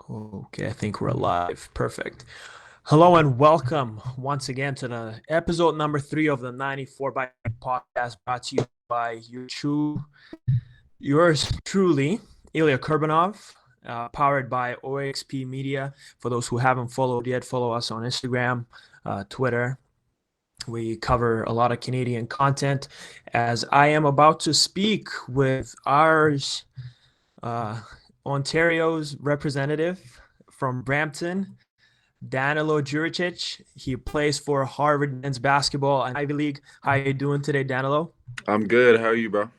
Okay, I think we're live. Perfect. Hello and welcome once again to the episode number 3 of the 94 by podcast, brought to you by yours truly, Ilya Kurbanov, powered by OXP Media. For those who haven't followed yet, follow us on Instagram, Twitter. We cover a lot of Canadian content. As I am about to speak with ours, uh, Ontario's representative from Brampton, Danilo Djuricic. He plays for Harvard men's basketball and Ivy League. How you doing today, Danilo? I'm good. How are you, bro?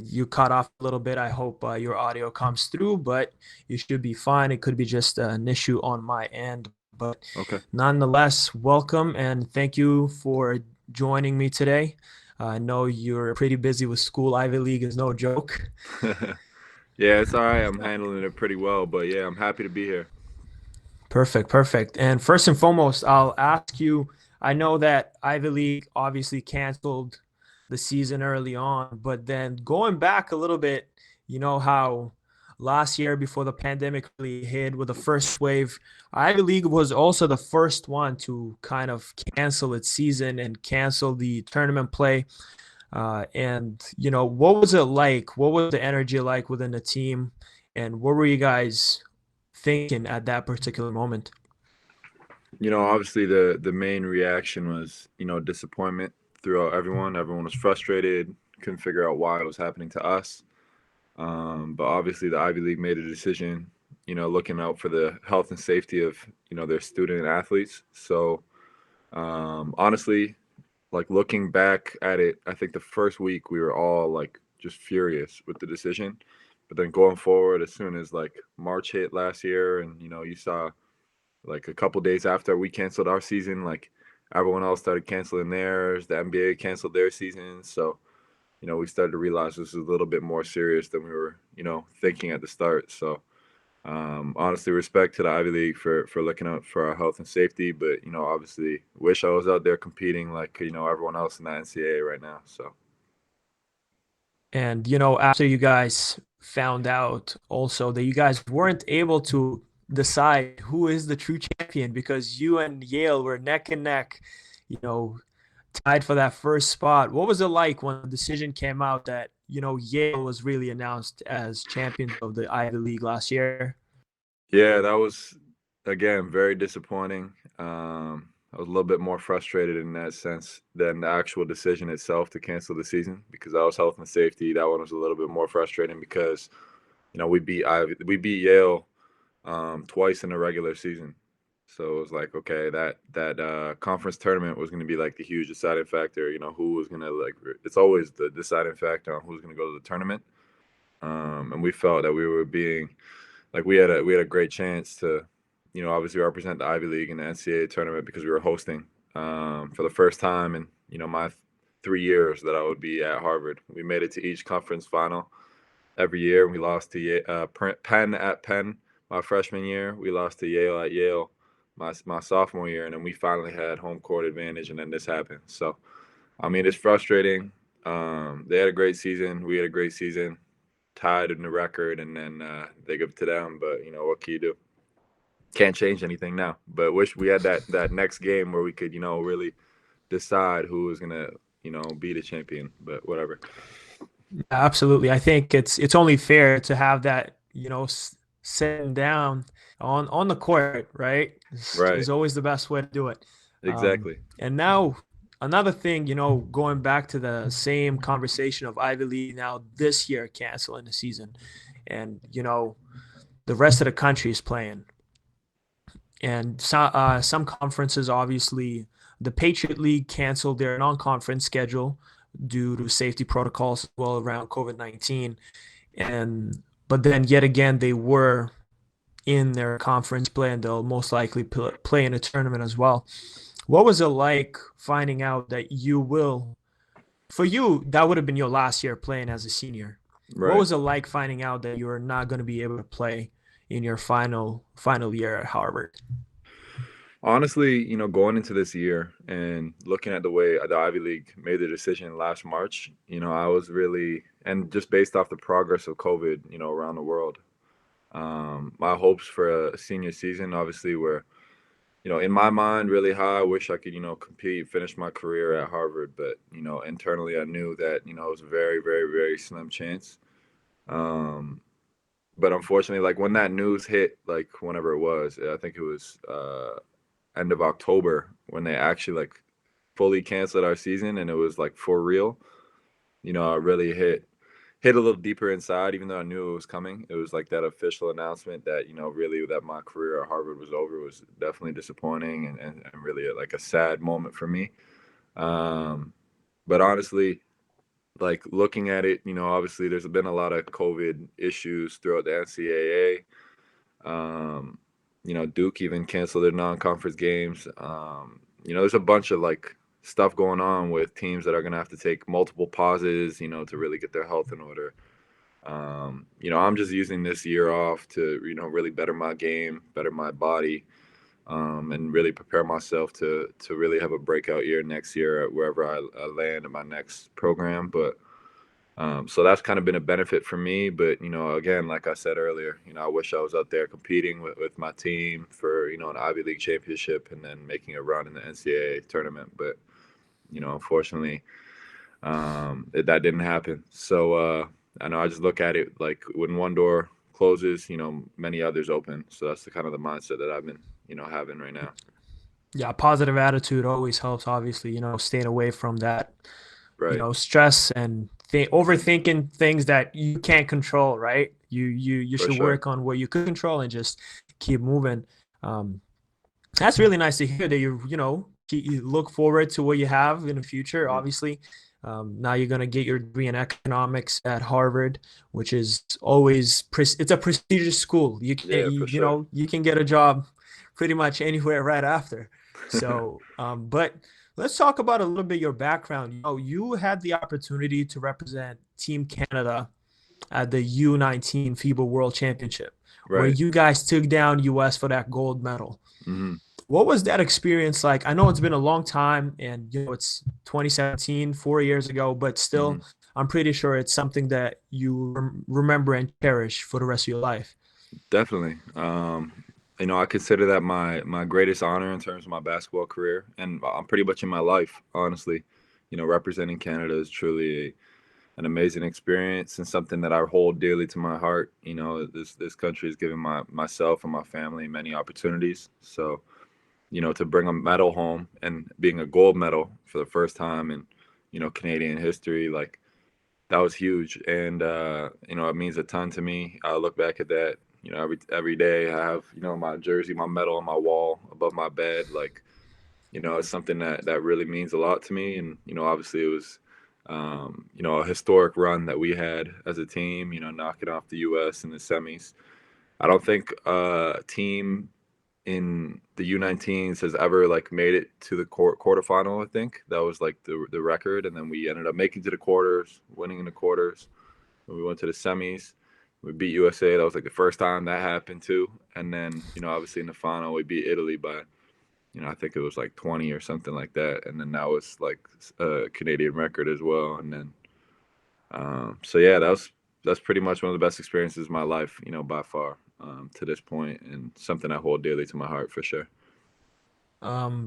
You cut off a little bit. I hope your audio comes through, but you should be fine. It could be just an issue on my end, but Okay. nonetheless, welcome and thank you for joining me today. I know you're pretty busy with school. Ivy League is no joke. Yeah, it's all right. I'm handling it pretty well, but yeah, I'm happy to be here. Perfect, perfect. And first and foremost, I'll ask you, I know that Ivy League obviously canceled the season early on, but then going back a little bit, you know how last year before the pandemic really hit with the first wave, Ivy League was also the first one to kind of cancel its season and cancel the tournament play. And what was it like? What was the energy like within the team? And what were you guys thinking at that particular moment? Obviously the main reaction was, disappointment throughout everyone. Everyone was frustrated, couldn't figure out why it was happening to us. But obviously the Ivy League made a decision, looking out for the health and safety of, their student athletes. So honestly, like looking back at it, I think the first week we were all like just furious with the decision. But then going forward, as soon as like March hit last year, and you saw like a couple days after we canceled our season, like everyone else started canceling theirs. The NBA canceled their season, so we started to realize this is a little bit more serious than we were thinking at the start. So honestly, respect to the Ivy League for looking out for our health and safety, but obviously, wish I was out there competing like everyone else in the NCAA right now. So And after you guys found out also that you guys weren't able to decide who is the true champion because you and Yale were neck and neck, you know, tied for that first spot. What was it like when the decision came out that, Yale was really announced as champions of the Ivy League last year? yeah, that was again very disappointing. I was a little bit more frustrated in that sense than the actual decision itself to cancel the season because that was health and safety. That one was a little bit more frustrating because we beat Yale twice in the regular season. So it was like, okay, that conference tournament was going to be like the huge deciding factor. Who was going to like? It's always the deciding factor on who's going to go to the tournament. And we felt that we were being like we had a great chance to, obviously represent the Ivy League in the NCAA tournament because we were hosting for the first time in my 3 years that I would be at Harvard. We made it to each conference final every year. We lost to Penn at Penn my freshman year. We lost to Yale at Yale my sophomore year, and then we finally had home court advantage, and then this happened. So, I mean, it's frustrating. They had a great season. We had a great season, tied in the record, and then they give it to them. But what can you do? Can't change anything now. But wish we had that next game where we could really decide who was gonna be the champion. But whatever. Absolutely. I think it's only fair to have that, sitting down on the court, right? Is Right. always the best way to do it. Exactly. And now another thing, going back to the same conversation of Ivy League now this year canceling the season, and the rest of the country is playing, and some conferences obviously the Patriot League canceled their non-conference schedule due to safety protocols as well around COVID-19, and but then yet again they were in their conference play and they'll most likely play in a tournament as well. What was it like finding out that for you, that would have been your last year playing as a senior? What Right. was it like finding out that you were not going to be able to play in your final year at Harvard? Honestly, going into this year and looking at the way the Ivy League made the decision last March, I was really, and just based off the progress of COVID, around the world, My hopes for a senior season obviously were, in my mind, really high. I wish I could, compete, finish my career at Harvard, but internally, I knew that it was a very, very, very slim chance. Um, but unfortunately, like when that news hit, like whenever it was, I think it was end of October when they actually like fully canceled our season, and it was like for real. I really hit a little deeper inside, even though I knew it was coming. It was like that official announcement that, really that my career at Harvard was over was definitely disappointing and really like a sad moment for me. Um, but honestly, like looking at it, obviously there's been a lot of COVID issues throughout the NCAA. Duke even canceled their non-conference games. There's a bunch of like stuff going on with teams that are going to have to take multiple pauses, to really get their health in order. I'm just using this year off to, really better my game, better my body, and really prepare myself to really have a breakout year next year at wherever I land in my next program. But so that's kind of been a benefit for me. But again, like I said earlier, I wish I was out there competing with my team for an Ivy League championship and then making a run in the NCAA tournament. But unfortunately, that didn't happen. So I know I just look at it like when one door closes, many others open. So that's the kind of the mindset that I've been, having right now. Yeah, positive attitude always helps. Obviously, staying away from that, Right. stress and overthinking things that you can't control. Right? You For should sure. work on what you could control and just keep moving. Um, that's really nice to hear that you look forward to what you have in the future. Mhm. Obviously, now you're gonna get your degree in economics at Harvard, which is always it's a prestigious school. You can Yeah, for sure. you can get a job pretty much anywhere right after. So, but let's talk about a little bit your background. You had the opportunity to represent Team Canada at the U19 FIBA World Championship, where Right. you guys took down US for that gold medal. Hmm. What was that experience like? I know it's been a long time and it's 2017, 4 years ago, but Hmm. still, I'm pretty sure it's something that you remember and cherish for the rest of your life. Definitely. I consider that my greatest honor in terms of my basketball career, and I'm pretty much in my life, honestly. Representing Canada is truly an amazing experience and something that I hold dearly to my heart. This country has given myself and my family many opportunities. So, to bring a medal home and being a gold medal for the first time in, Canadian history, like that was huge. And it means a ton to me. I look back at that, every day I have, my jersey, my medal on my wall above my bed. Like, it's something that really means a lot to me. And, obviously it was a historic run that we had as a team, knocking off the US in the semis. I don't think a team in the U19s has ever like made it to the quarterfinal. I think that was like the record, and then we ended up making to the quarters, winning in the quarters. When we went to the semis, we beat USA. That was like the first time that happened too. And then obviously in the final we beat Italy by I think it was like 20 or something like that. And then that was like a Canadian record as well. And then so yeah, that's pretty much one of the best experiences of my life, by far, to this point, and something I hold dearly to my heart for sure.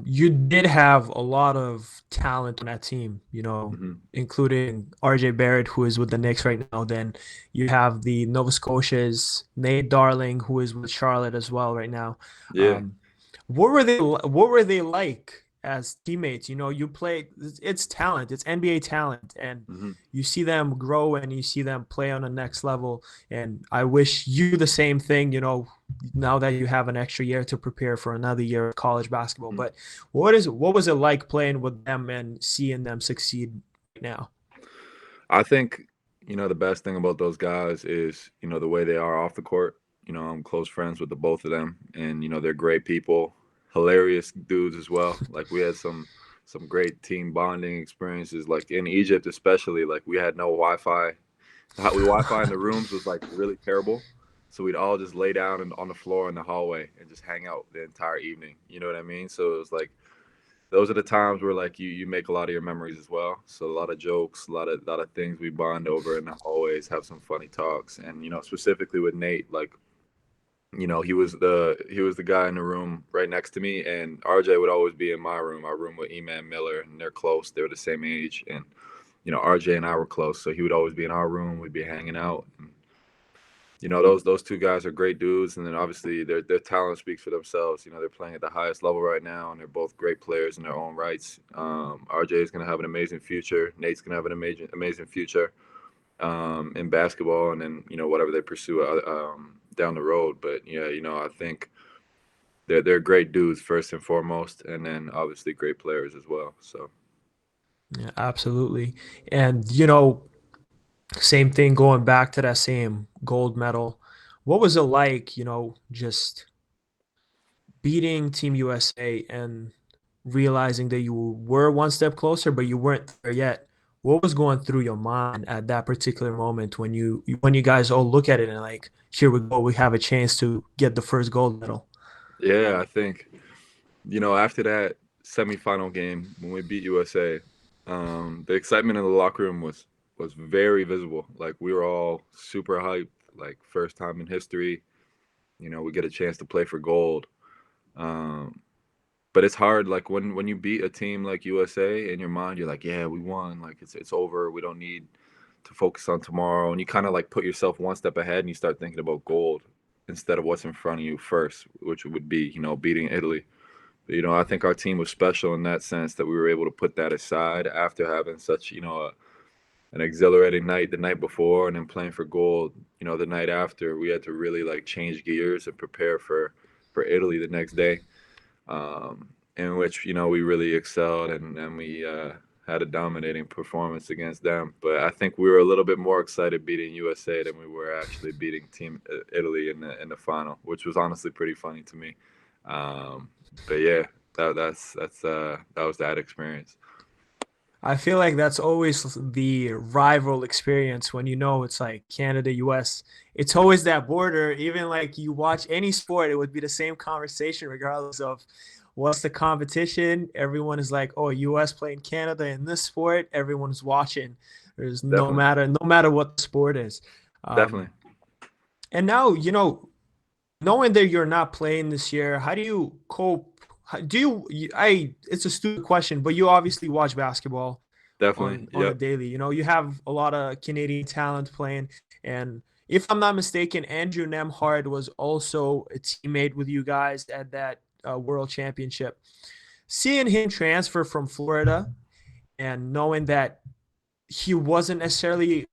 You did have a lot of talent on that team, Hmm. including RJ Barrett, who is with the Knicks right now. Then you have the Nova Scotia's Nate Darling, who is with Charlotte as well right now. Yeah. Um, what were they like as teammates? You play, it's talent, it's NBA talent, and Hmm. you see them grow and you see them play on the next level. And I wish you the same thing, now that you have an extra year to prepare for another year of college basketball. Hmm. But what was it like playing with them and seeing them succeed right now? I think the best thing about those guys is the way they are off the court. I'm close friends with the both of them, and they're great people, hilarious dudes as well. Like we had some great team bonding experiences. Like in Egypt, especially, like we had no Wi-Fi. The Wi-Fi in the rooms was like really terrible, so we'd all just lay down on the floor in the hallway and just hang out the entire evening. You know what I mean? So it was like those are the times where like you make a lot of your memories as well. So a lot of jokes, a lot of things we bond over, and always have some funny talks. And specifically with Nate, like he was the guy in the room right next to me, and RJ would always be in my room. Our room with Eman Miller, and they're close. They were the same age, and RJ and I were close, so he would always be in our room. We'd be hanging out. And, those two guys are great dudes, and then obviously their talent speaks for themselves. They're playing at the highest level right now, and they're both great players in their own rights. RJ is going to have an amazing future. Nate's going to have an amazing future in basketball, and then whatever they pursue down the road. But yeah, I think they're great dudes first and foremost, and then obviously great players as well. So Yeah, absolutely. And same thing going back to that same gold medal. What was it like, just beating Team USA and realizing that you were one step closer, but you weren't there yet? What was going through your mind at that particular moment when you guys all look at it and like, here we go, we have a chance to get the first gold medal? yeah, I think after that semifinal game when we beat USA, the excitement in the locker room was very visible. Like we were all super hyped. Like first time in history, we get a chance to play for gold. Um, but it's hard. Like when you beat a team like USA in your mind, you're like, yeah, we won. Like it's over. We don't need to focus on tomorrow. And you kind of like put yourself one step ahead and you start thinking about gold instead of what's in front of you first, which would be beating Italy. But, I think our team was special in that sense that we were able to put that aside after having such an exhilarating night the night before and then playing for gold the night after. We had to really like change gears and prepare for Italy the next day, in which we really excelled, and we had a dominating performance against them. But I think we were a little bit more excited beating USA than we were actually beating Team Italy in the final, which was honestly pretty funny to me. Um, but yeah, that was that experience. I feel like that's always the rival experience when it's like Canada, US. It's always that border. Even like you watch any sport, it would be the same conversation regardless of what's the competition. Everyone is like, "Oh, US playing Canada in this sport." Everyone's watching. There's Definitely, no matter what the sport is. definitely. Um, and now, knowing that you're not playing this year, how do you cope? Do I it's a stupid question, but you obviously watch basketball Definitely. on a Yep. daily. You have a lot of Canadian talent playing, and if I'm not mistaken, Andrew Nemheart was also a teammate with you guys at that World Championship. Seeing him transfer from Florida and knowing that he wasn't necessarily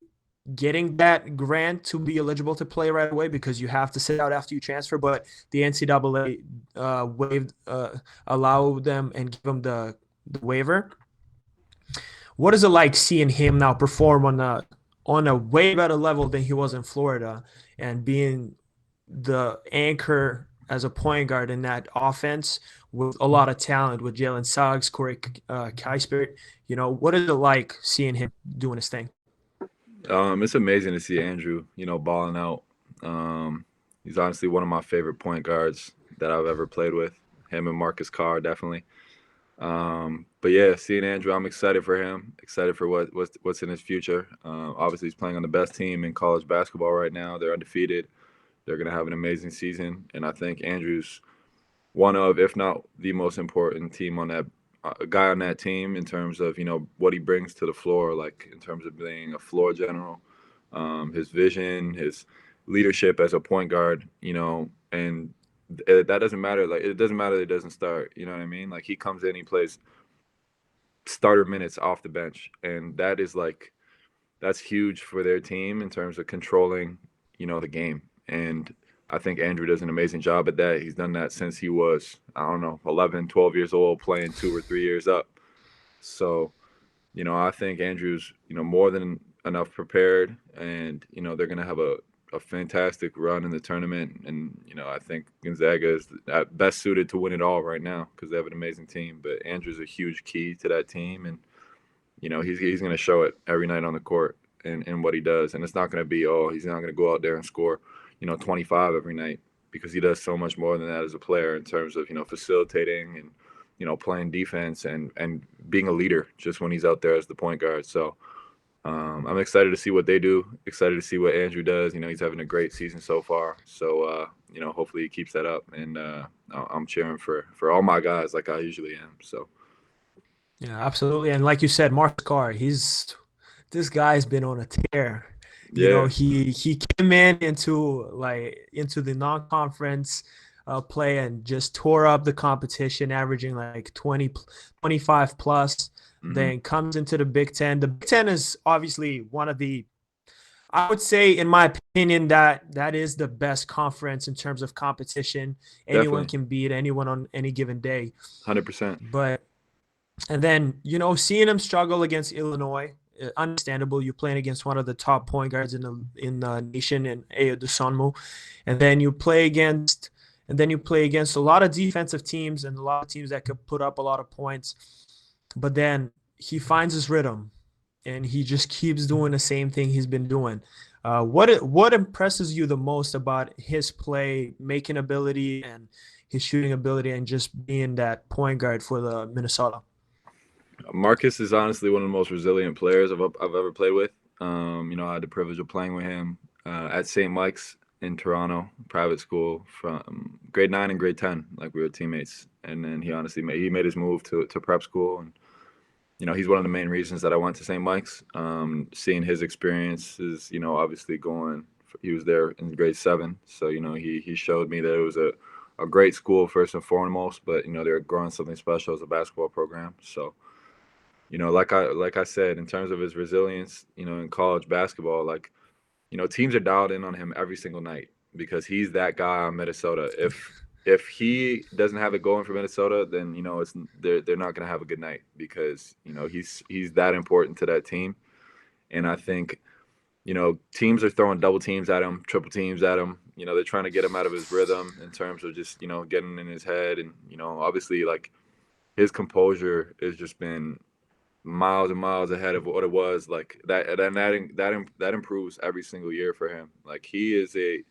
getting that grant to be eligible to play right away because you have to sit out after you transfer, but the NCAA waived, allow them and give them the waiver. What is it like seeing him now perform on a way better level than he was in Florida and being the anchor as a point guard in that offense with a lot of talent with Jalen Suggs, Corey Kispert? What is it like seeing him doing his thing? It's amazing to see Andrew, balling out. He's honestly one of my favorite point guards that I've ever played with. Him and Marcus Carr, definitely. But yeah, seeing Andrew, I'm excited for him. Excited for what's in his future. Obviously, he's playing on the best team in college basketball right now. They're undefeated. They're gonna have an amazing season, and I think Andrew's one of, if not the most important team on that guy on that team in terms of what he brings to the floor, like in terms of being a floor general, his vision, his leadership as a point guard, and that doesn't matter. Like it doesn't matter that it doesn't start. You know what I mean? Like he comes in, he plays starter minutes off the bench, and that's huge for their team in terms of controlling, the game. And I think Andrew does an amazing job at that. He's done that since he was, I don't know, 11, 12 years old, playing 2 or 3 years up. So, I think Andrew's, more than enough prepared, and, they're going to have a fantastic run in the tournament. And, I think Gonzaga is best suited to win it all right now because they have an amazing team. But Andrew's a huge key to that team. And, he's going to show it every night on the court and what he does. And it's not going to be, oh, he's not going to go out there and score, 25 every night because he does so much more than that as a player in terms of, facilitating and, playing defense and being a leader just when he's out there as the point guard. So I'm excited to see what they do. Excited to see what Andrew does. He's having a great season so far. So hopefully he keeps that up. And I'm cheering for all my guys like I usually am. So Yeah, absolutely. And like you said, Mark Carr, this guy's been on a tear. yeah. He came in into the non-conference play and just tore up the competition, averaging like 25 plus. Hmm. Then comes into the Big Ten. The Big Ten is obviously one of the, I would say, in my opinion, that is the best conference in terms of competition. Anyone Definitely. can beat anyone on any given day. 100%. But and then, seeing him struggle against Illinois, understandable. You're playing against one of the top point guards in the nation in Ayo Dosunmu, and then you play against a lot of defensive teams and a lot of teams that could put up a lot of points. But then he finds his rhythm, and he just keeps doing the same thing he's been doing. What impresses you the most about his play making ability and his shooting ability and just being that point guard for the Minnesota? Marcus is honestly one of the most resilient players I've ever played with. I had the privilege of playing with him at St. Mike's in Toronto, private school from grade 9 and grade 10. Like we were teammates, and then he made his move to prep school, and he's one of the main reasons that I went to St. Mike's. Seeing his experiences, obviously he was there in grade 7, so he showed me that it was a great school first and foremost, but they're growing something special as a basketball program. So like I said, in terms of his resilience, in college basketball, like, teams are dialed in on him every single night because he's that guy on Minnesota. If he doesn't have it going for Minnesota, then they're not going to have a good night because he's that important to that team. And I think teams are throwing double teams at him, triple teams at him. They're trying to get him out of his rhythm in terms of just getting in his head, and obviously, like, his composure has just been miles and miles ahead of what it was. Like that improves every single year for him. Like, he is a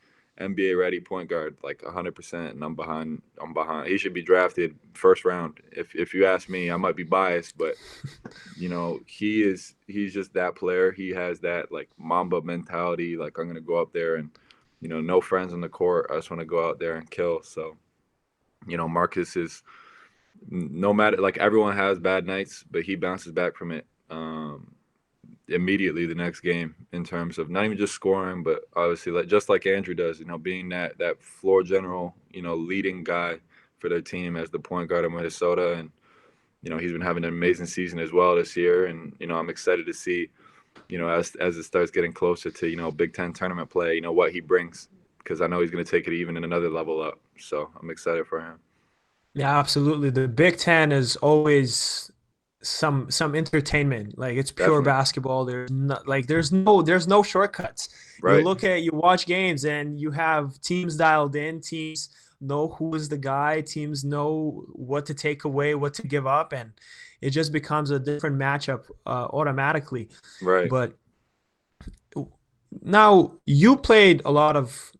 NBA ready point guard, like 100%. And I'm behind. He should be drafted first round. If you ask me, I might be biased, but he's just that player. He has that, like, Mamba mentality. Like, I'm gonna go out there and no friends on the court. I just want to go out there and kill. So Marcus is, no matter, like, everyone has bad nights, but he bounces back from it immediately the next game in terms of not even just scoring, but obviously, like, just like Andrew does, being that floor general, leading guy for their team as the point guard of Minnesota. And he's been having an amazing season as well this year. And I'm excited to see as it starts getting closer to Big Ten tournament play, what he brings, because I know he's going to take it even in another level up. So I'm excited for him. Yeah, absolutely. The Big Ten is always some entertainment. Like, it's pure Definitely. basketball. There's no shortcuts. Right. You watch games and you have teams dialed in. Teams know who is the guy. Teams know what to take away, what to give up, and it just becomes a different matchup automatically. Right. But now you played a lot of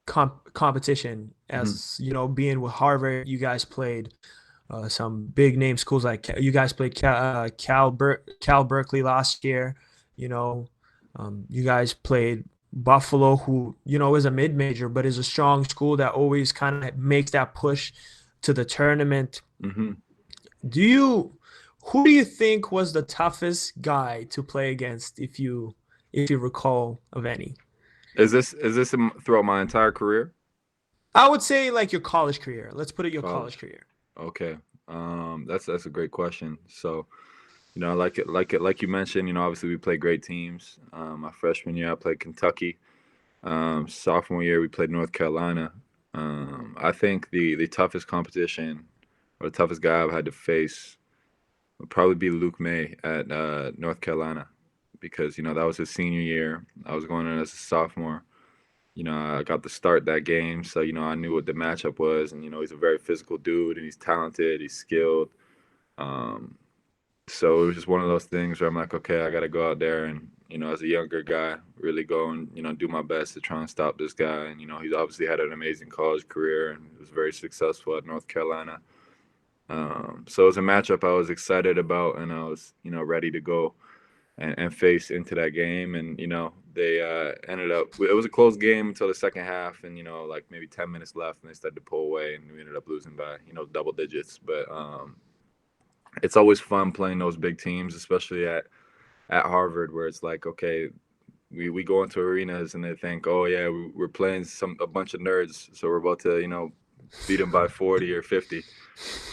competition, Hmm. as being with Harvard. You guys played some big name schools, like you guys played Cal Berkeley last year. You know, you guys played Buffalo, who is a mid major but is a strong school that always kind of makes that push to the tournament. Hmm. Do you Who do you think was the toughest guy to play against, if you recall of any? Is this throughout my entire career? I would say like your college career. Let's put it your college College. career. Okay. That's a great question. So, like you mentioned, obviously we played great teams. My freshman year, I played Kentucky. Sophomore year, we played North Carolina. I think the toughest competition, or the toughest guy I've had to face, would probably be Luke May at North Carolina, because that was his senior year. I was going in as a sophomore. I got to start that game, so I knew what the matchup was, and he's a very physical dude, and he's talented, he's skilled. Um, so it was just one of those things where I'm like, okay, I got to go out there and as a younger guy, really go and do my best to try and stop this guy. And he's obviously had an amazing college career and was very successful at North Carolina. So it was a matchup I was excited about, and I was ready to go and face into that game. And they ended up. It was a close game until the second half, and like maybe 10 minutes left, and they started to pull away, and we ended up losing by double digits. But it's always fun playing those big teams, especially at Harvard, where it's like, okay, we go into arenas and they think, oh yeah, we're playing a bunch of nerds, so we're about to beat them by 40 or 50.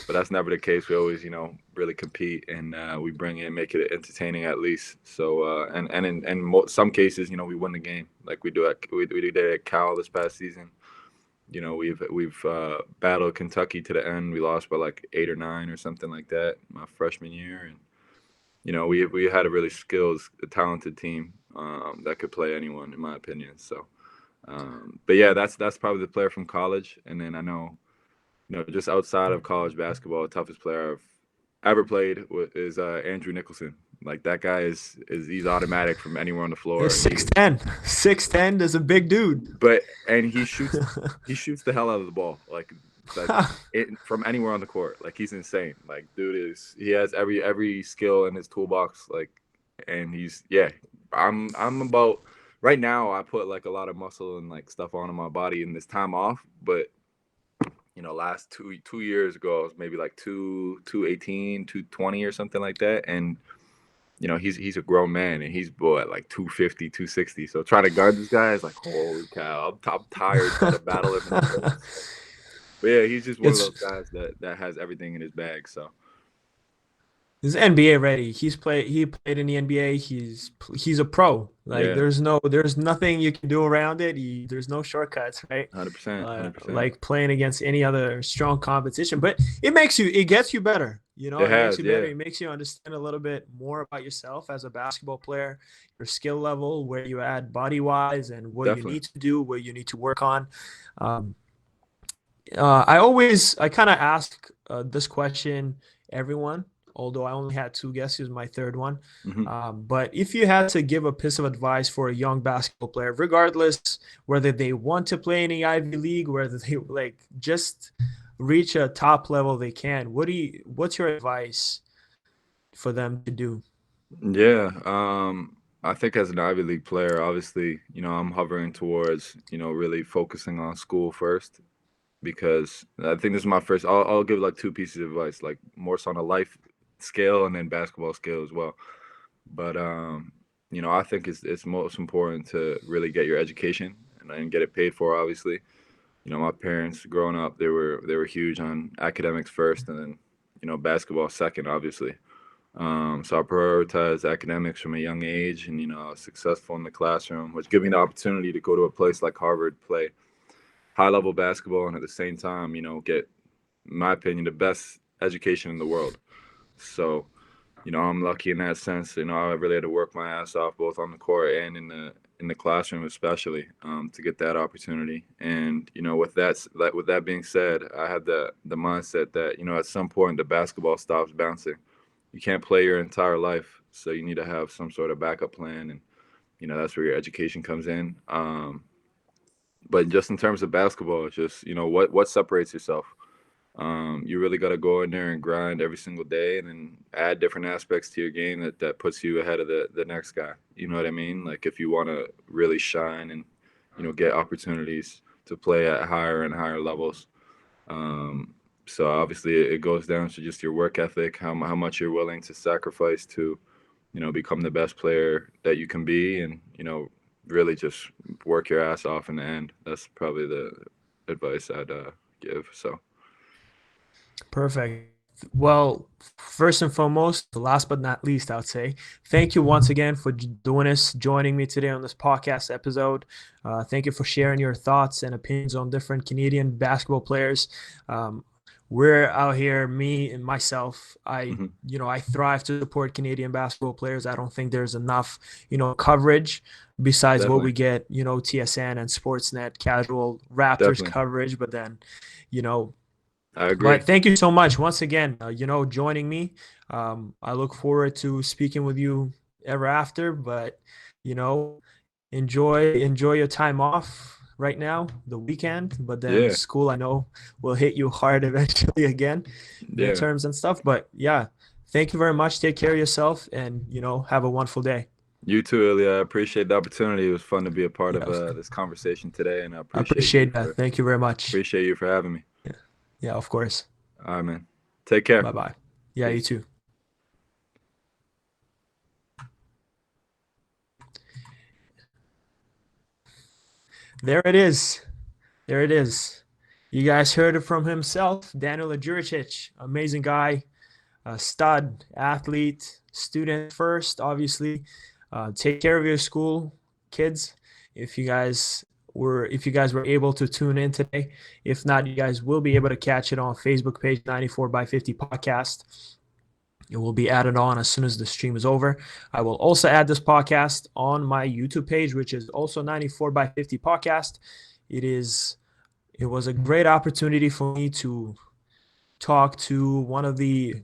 But that's never the case. We always really compete, and we make it entertaining at least. So and in some cases, we win the game, like we did at Cal this past season. We've battled Kentucky to the end. We lost by like 8 or 9 or something like that my freshman year, and we had a really skilled, talented team that could play anyone, in my opinion. So, but yeah, that's probably the player from college. And then I know, just outside of college basketball, the toughest player I've ever played is Andrew Nicholson. Like that guy is he's automatic from anywhere on the floor. He's 6'10". 6'10" is a big dude. And he shoots the hell out of the ball. Like from anywhere on the court. Like he's insane. Like dude he has every skill in his toolbox. Like, and I'm about right now. I put like a lot of muscle and like stuff on my body in this time off. But last 2 years ago, I was maybe like 218, 220 or something like that. And he's a grown man, and he's at like 250, 260. So trying to guard this guy is like, holy cow! I'm tired trying to battle him. But yeah, he's just one of those guys that has everything in his bag. So he's NBA ready. He played in the NBA. He's a pro. Like there's nothing you can do around it. There's no shortcuts, right? 100%. Like playing against any other strong competition, but it gets you better. It makes you better. It makes you understand a little bit more about yourself as a basketball player, your skill level, where you at body wise, and what you need to do, where you need to work on. I kind of ask this question everyone, although I only had 2 guests. This is my third one. Mm-hmm. But if you had to give a piece of advice for a young basketball player, regardless whether they want to play in the Ivy League, whether they like just reach a top level they can, what's your advice for them to do? Yeah, I think as an Ivy League player, obviously, I'm hovering towards, really focusing on school first, because I think this is my first. I'll give like 2 pieces of advice, like more so on a life scale and then basketball scale as well. But I think it's most important to really get your education and get it paid for. Obviously, my parents growing up, they were huge on academics first, and then basketball second, obviously. So I prioritized academics from a young age, and I was successful in the classroom, which gave me the opportunity to go to a place like Harvard, play high-level basketball, and at the same time, get, in my opinion, the best education in the world. So, I'm lucky in that sense. I really had to work my ass off both on the court and in the classroom, especially, to get that opportunity. And with that being said, I had the mindset that at some point the basketball stops bouncing. You can't play your entire life, so you need to have some sort of backup plan, and that's where your education comes in. But just in terms of basketball, it's just what separates yourself. You really got to go in there and grind every single day, and then add different aspects to your game that puts you ahead of the next guy. You know what I mean? Like if you want to really shine and get opportunities to play at higher and higher levels. So obviously it goes down to just your work ethic, how much you're willing to sacrifice to become the best player that you can be, and really just work your ass off in the end. That's probably the advice I'd give. So Perfect. Well, first and foremost, last but not least, I would say thank you once again for joining me today on this podcast episode. Thank you for sharing your thoughts and opinions on different Canadian basketball players. We're out here, me and myself. I thrive to support Canadian basketball players. I don't think there's enough, coverage besides Definitely. what we get, TSN and Sportsnet casual Raptors coverage. But then, I agree. But thank you so much once again, joining me. I look forward to speaking with you ever after, but, enjoy your time off right now, the weekend, but then school, I know, will hit you hard eventually again, midterms and stuff. But yeah, thank you very much. Take care of yourself, and have a wonderful day. You too, Ilya. I appreciate the opportunity. It was fun to be a part Yeah, of this conversation today, and I I appreciate you appreciate that. Thank you very much. for having me. Yeah, yeah, of course. All right, man. Take care. Bye bye. Yeah, you Peace. too. There it is. There it is. You guys heard it from himself, Danilo Djuricic. Amazing guy, a stud, athlete, student first, obviously. Take care of your school, kids. If you guys were able to tune in today, if not, you guys will be able to catch it on Facebook page 94 by 50 podcast. It will be added on as soon as the stream is over. I will also add this podcast on my YouTube page, which is also 94 by 50 podcast. It was a great opportunity for me to talk to one of the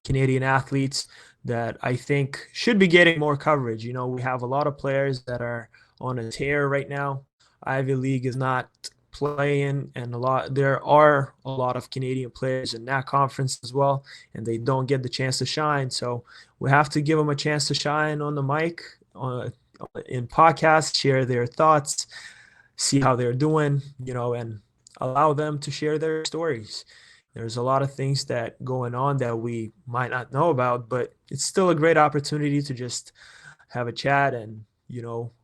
Canadian athletes that I think should be getting more coverage. We have a lot of players that are on a tear right now. Ivy League is not playing, and there are a lot of Canadian players in that conference as well, and they don't get the chance to shine. So we have to give them a chance to shine on the mic, in podcasts, share their thoughts, see how they're doing, and allow them to share their stories. There's a lot of things that going on that we might not know about, but it's still a great opportunity to just have a chat and,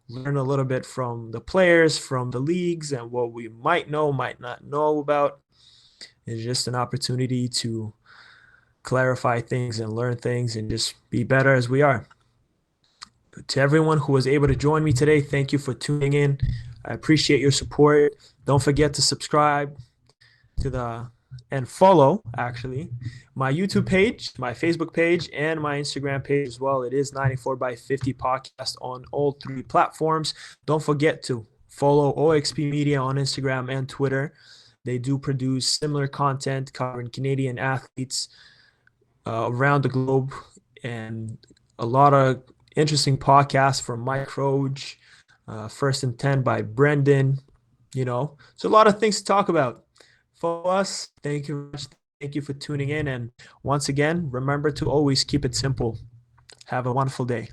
learn a little bit from the players, from the leagues, and what we might know, might not know about. It's just an opportunity to clarify things and learn things and just be better as we are. To everyone who was able to join me today, thank you for tuning in. I appreciate your support. Don't forget to subscribe and follow, actually, my YouTube page, my Facebook page, and my Instagram page as well. It is 94 by 50 podcast on all three platforms. Don't forget to follow OXP Media on Instagram and Twitter. They do produce similar content covering Canadian athletes around the globe, and a lot of interesting podcasts from Mike Roge, First and 10 by Brendan. So a lot of things to talk about. For us, thank you very much. Thank you for tuning in. And once again, remember to always keep it simple. Have a wonderful day.